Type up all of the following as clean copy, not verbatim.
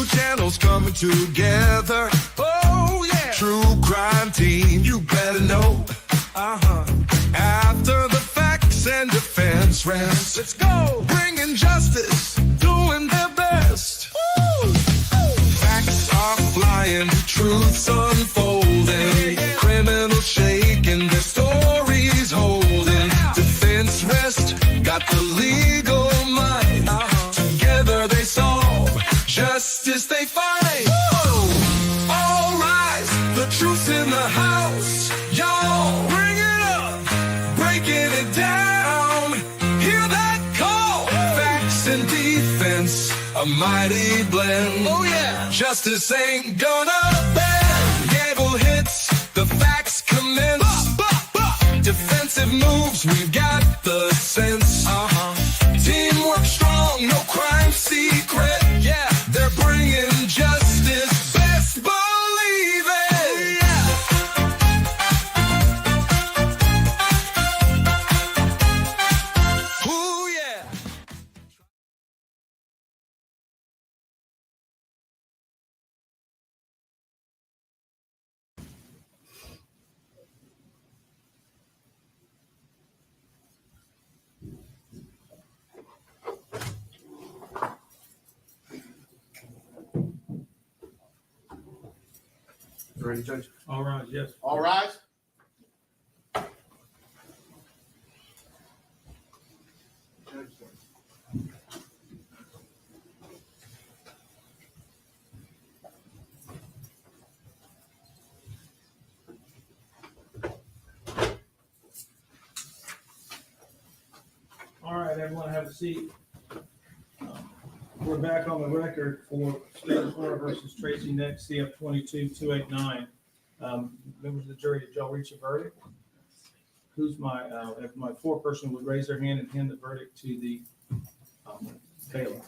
Two channels coming together. Oh yeah. True crime team, you better know. After the facts and defense rest, let's go. Bringing justice, doing their best. Woo! Facts are flying, truths unfolding. Criminals shaking, their stories holding. Defense rest, got the legal mind. Together they solve, justice they find. All rise, the truth's in the house. Y'all bring it up, breaking it down. Hear that call? Facts and defense, a mighty blend. Oh yeah, justice ain't gonna bend. Gavel hits, the facts commence. Defensive moves, we've got the sense. Teamwork strong, no crime secret. Yeah, they're bringing justice. Best believe it. Ooh yeah. You ready, Judge? All right, yes. All rise. All right, everyone have a seat. We're back on the record for State of Florida versus Tracey next, CF 22-289. Members of the jury, did y'all reach a verdict? Who's if my foreperson would raise their hand and hand the verdict to the bailiff.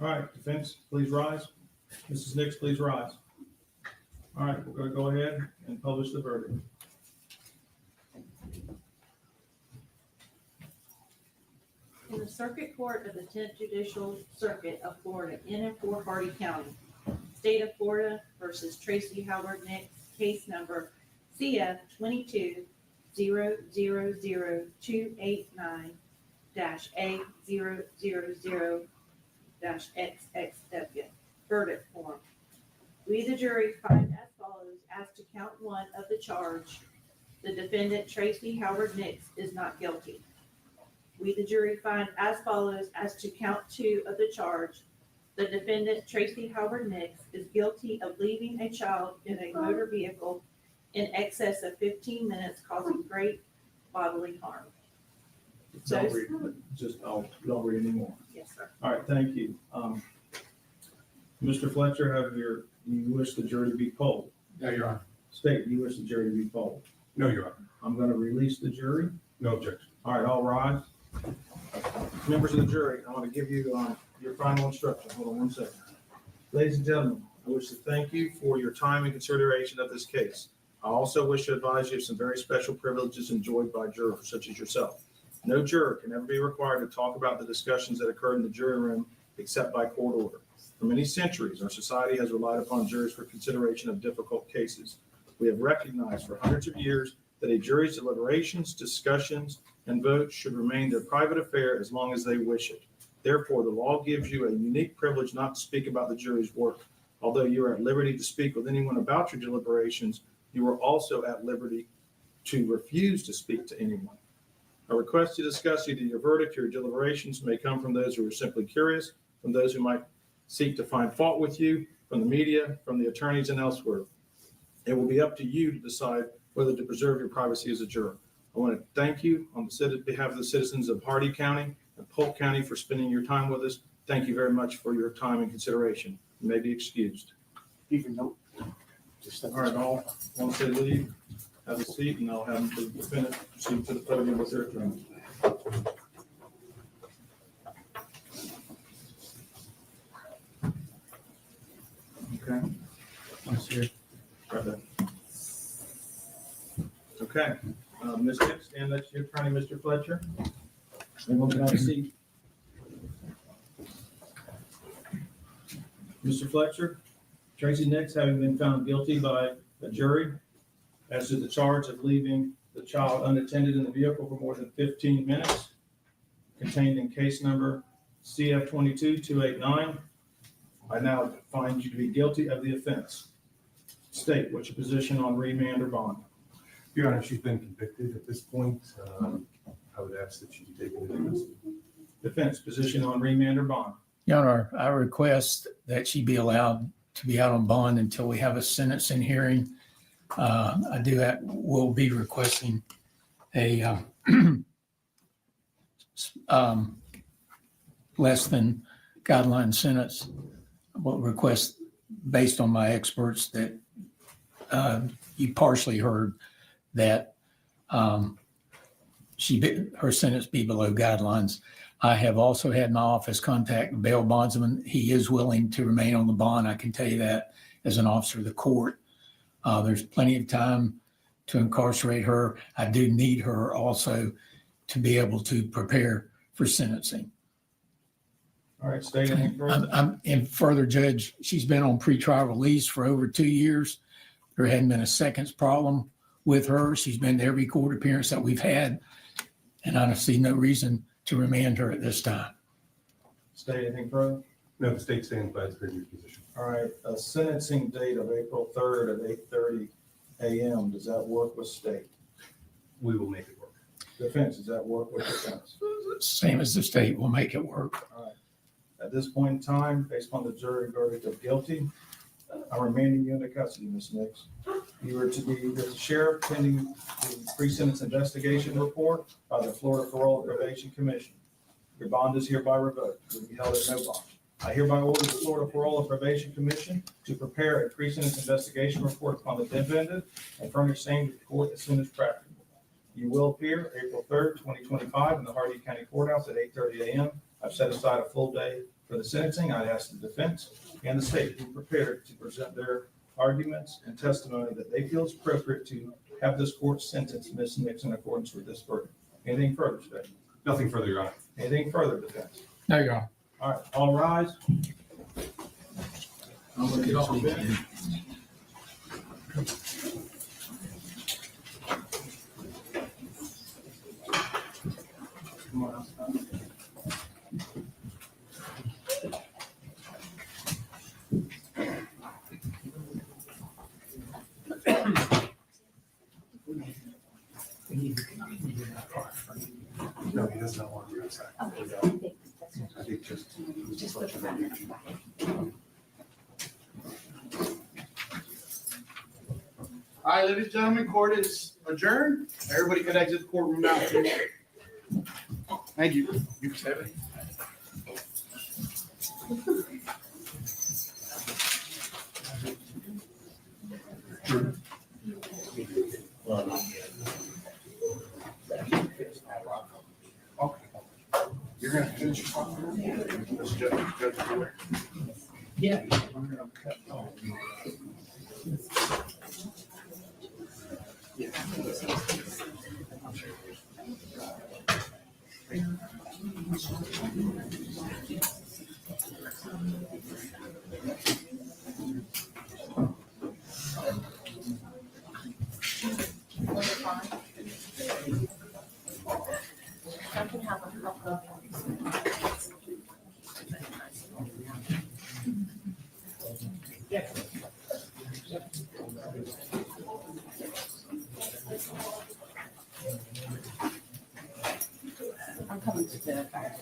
All right, defense, please rise. Mrs. Nix, please rise. All right, we're going to go ahead and publish the verdict. In the Circuit Court of the 10th Judicial Circuit of Florida in and for Hardy County, State of Florida versus Tracey Howard Nix, case number CF 22-000-A000-XXW. Verdict form. We, the jury, find as follows as to count one of the charge. The defendant, Tracey Howard Nix, is not guilty. We, the jury, find as follows as to count two of the charge. The defendant, Tracey Howard Nix, is guilty of leaving a child in a motor vehicle in excess of 15 minutes, causing great bodily harm. Don't read anymore. Yes, sir. All right, thank you. Mr. Fletcher, you wish the jury to be polled? No, Your Honor. State, you wish the jury to be polled? No, Your Honor. I'm going to release the jury. No objection. All right, all rise. Members of the jury, I want to give you your final instruction. Hold on one second. Ladies and gentlemen, I wish to thank you for your time and consideration of this case. I also wish to advise you of some very special privileges enjoyed by jurors such as yourself. No juror can ever be required to talk about the discussions that occurred in the jury room except by court order. For many centuries, our society has relied upon juries for consideration of difficult cases. We have recognized for hundreds of years that a jury's deliberations, discussions, and votes should remain their private affair as long as they wish it. Therefore, the law gives you a unique privilege not to speak about the jury's work. Although you are at liberty to speak with anyone about your deliberations, you are also at liberty to refuse to speak to anyone. A request to discuss either your verdict or your deliberations may come from those who are simply curious, from those who might seek to find fault with you, from the media, from the attorneys, and elsewhere. It will be up to you to decide whether to preserve your privacy as a juror. I want to thank you on behalf of the citizens of Hardy County and Polk County for spending your time with us. Thank you very much for your time and consideration. You may be excused. Even though. All right, all, once they leave, have a seat, and I'll have the defendant proceed to the podium with their attorney. Okay. Let's hear it. Right there. Okay, Ms. Nix, and that's your attorney, Mr. Fletcher. Everyone can have a seat. Mr. Fletcher, Tracey Nix, having been found guilty by a jury as to the charge of leaving the child unattended in the vehicle for more than 15 minutes, contained in case number CF 22-289, I now find you to be guilty of the offense. State what's your position on remand or bond. Your Honor, she's been convicted at this point. I would ask that she be taken into custody. Defense position on remand or bond. Your Honor, I request that she be allowed to be out on bond until we have a sentencing hearing. Will be requesting a less than guideline sentence. Will request, based on my experts, that you partially heard that her sentence be below guidelines. I have also had my office contact the bail bondsman. He is willing to remain on the bond. I can tell you that as an officer of the court. There's plenty of time to incarcerate her. I do need her also to be able to prepare for sentencing. All right, state anything further? And further, Judge, she's been on pretrial release for over 2 years. There hadn't been a seconds problem with her. She's been to every court appearance that we've had, and I see no reason to remand her at this time. State anything further? No, the state stands by its previous position. All right, a sentencing date of April 3rd at 8:30 a.m. Does that work with state? We will make it work. Defense, does that work with defense? Same as the state, will make it work. All right. At this point in time, based on the jury verdict of guilty, I'm remanding you into custody, Ms. Nix. You are to be with the sheriff pending the pre-sentence investigation report by the Florida Parole and Probation Commission. Your bond is hereby revoked. You will be held at no bond. I hereby order the Florida Parole and Probation Commission to prepare a pre-sentence investigation report upon the defendant and furnish same to the court as soon as practicable. You will appear April 3rd, 2025 in the Hardee County Courthouse at 8:30 a.m. I've set aside a full day for the sentencing. I'd ask the defense and the state to be prepared to present their arguments and testimony that they feel is appropriate to have this court sentence Ms. Nix in accordance with this verdict. Anything further, state? Nothing further, Your Honor. Anything further, defense? No, Your Honor. All right, all rise. I'm going to get off the bench. Come on. No, he does not want to be outside. I think just let you know. All right, ladies and gentlemen, court is adjourned. Everybody can exit the courtroom now, please. Thank you. You can have it. Okay. You're gonna finish your talk? This judge Brewer. Yeah. I can have a couple of I'm coming to the fire.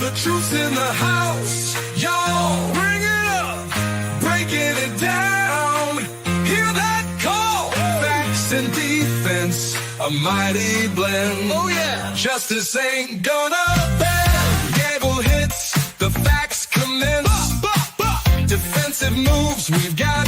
the truth's in the house. Y'all, bring it up, breaking it down. Hear that call? Facts and defense, a mighty blend. Oh yeah, justice ain't gonna bend. Gavel hits, the facts commence. Defensive moves, we've got